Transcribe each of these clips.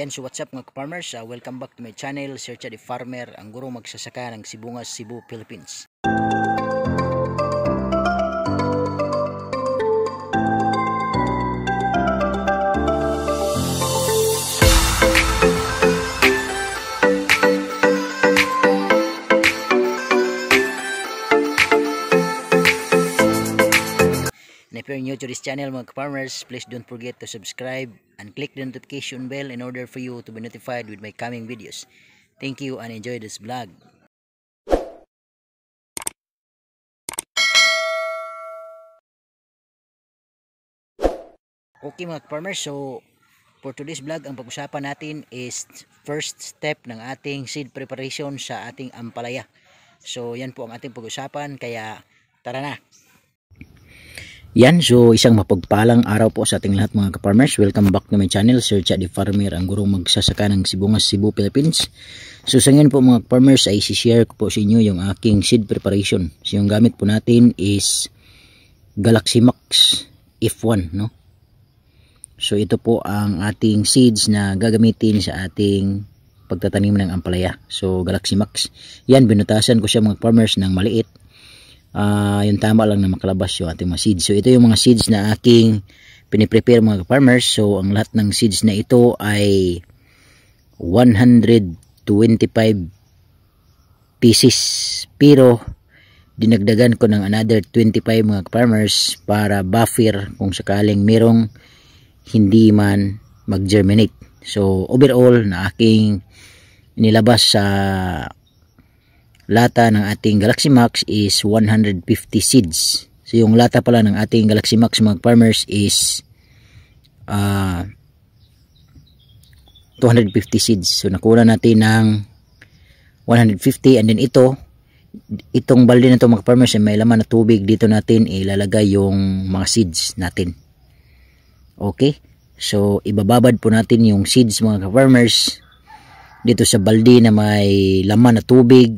Yan, so what's up mga farmers, welcome back to my channel, Sir Chad Farmer, ang guro magsasaka ng sibungas, Cebu, Philippines. If you're new to this channel mga farmers, please don't forget to subscribe and click the notification bell in order for you to be notified with my coming videos. Thank you and enjoy this vlog. Okay mga farmers, so for today's vlog, ang pag-usapan natin is first step ng ating seed preparation sa ating ampalaya. So yan po ang ating pag-usapan, kaya tara na. Yan, so isang mapagpalang araw po sa ating lahat mga ka-farmers. Welcome back to my channel, Sir Chad Farmer, ang gurong magsasaka ng sibungas, Cebu, Philippines. So sa ngayon po mga ka-farmers ay isi-share ko po sa inyo yung aking seed preparation. So yung gamit po natin is Galaxy Max F1, no? So ito po ang ating seeds na gagamitin sa ating pagtatanim ng ampalaya. So Galaxy Max. Yan, binutasan ko siya mga farmers ng maliit. Yung tama lang na makalabas yung ating mga seeds. So ito yung mga seeds na aking piniprepare mga farmers. So ang lahat ng seeds na ito ay 125 pieces, pero dinagdagan ko ng another 25 mga farmers para buffer kung sakaling merong hindi man mag-germinate. So overall na aking nilabas sa lata ng ating Galaxy Max is 150 seeds. So yung lata pala ng ating Galaxy Max mga farmers is 250 seeds. So nakuha natin ng 150, and then itong balde na ito mga farmers ay may laman na tubig. Dito natin ilalagay yung mga seeds natin. Okay, so ibababad po natin yung seeds mga farmers dito sa balde na may laman na tubig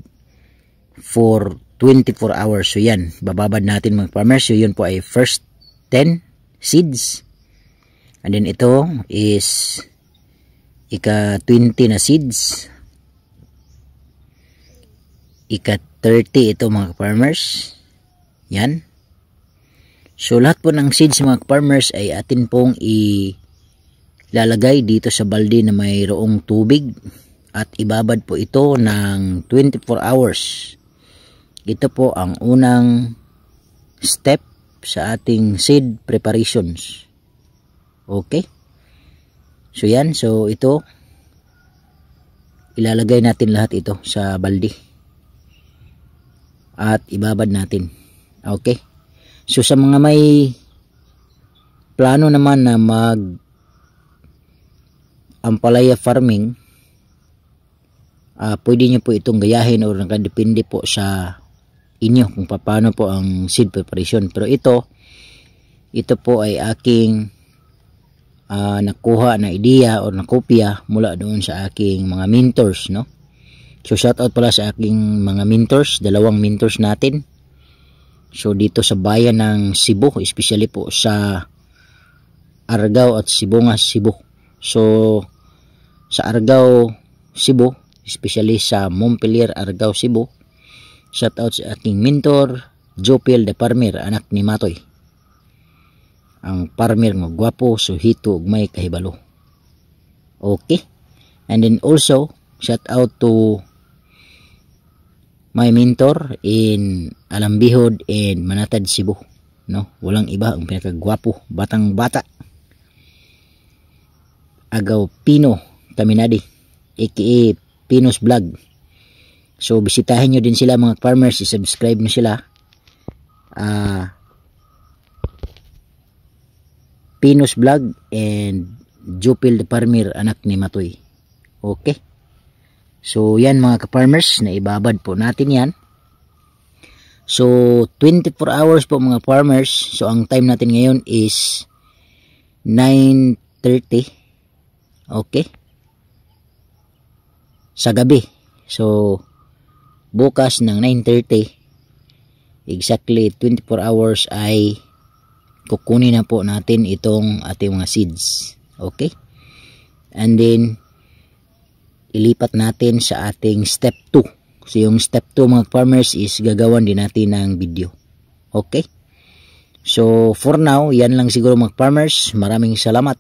for 24 hours. So yan, bababad natin mga farmers. So yun po ay first 10 seeds, and then ito is ika 20 na seeds, ika 30 ito mga farmers. Yan, so lahat po ng seeds mga farmers ay atin pong ilalagay dito sa balde na mayroong tubig at ibabad po ito ng 24 hours. Ito po ang unang step sa ating seed preparations. Okay? So yan, so ito ilalagay natin lahat ito sa balde at ibabad natin. Okay? So sa mga may plano naman na mag ampalaya farming, pwede nyo po itong gayahin o nakadepende po sa inyo kung paano po ang seed preparation. Pero ito po ay aking nakuha na idea o nakopya mula doon sa aking mga mentors, no? So shout out pala sa aking mga mentors, dalawang mentors natin. So dito sa bayan ng Cebu, especially po sa Argao at Sibungas, Cebu. So sa Argao, Cebu, especially sa Montpelier, Argao, Cebu, shout out sa aking mentor, Jopel de Farmer, anak ni Matoy. Ang farmer nga gwapo, suhito, ug may kahibalo. Okay? And then also, shout out to my mentor in Alambihod and Manatad, Cebu. No? Walang iba, ang pinakagwapo, batang bata. Agaw Pino Taminadi, aka Pinos Vlog. So bisitahin nyo din sila mga farmers, i-subscribe nyo sila. Pinos Vlog and Jopel de Farmer, anak ni Matoy. Okay, so yan mga ka-farmers, na ibabad po natin yan. So 24 hours po mga farmers. So ang time natin ngayon is 9:30. Okay, sa gabi. So bukas ng 9:30, exactly 24 hours ay kukunin na po natin itong ating mga seeds. Okay? And then ilipat natin sa ating step 2. So yung step 2 mga farmers is gagawan din natin ng video. Okay? So for now, yan lang siguro mga farmers. Maraming salamat.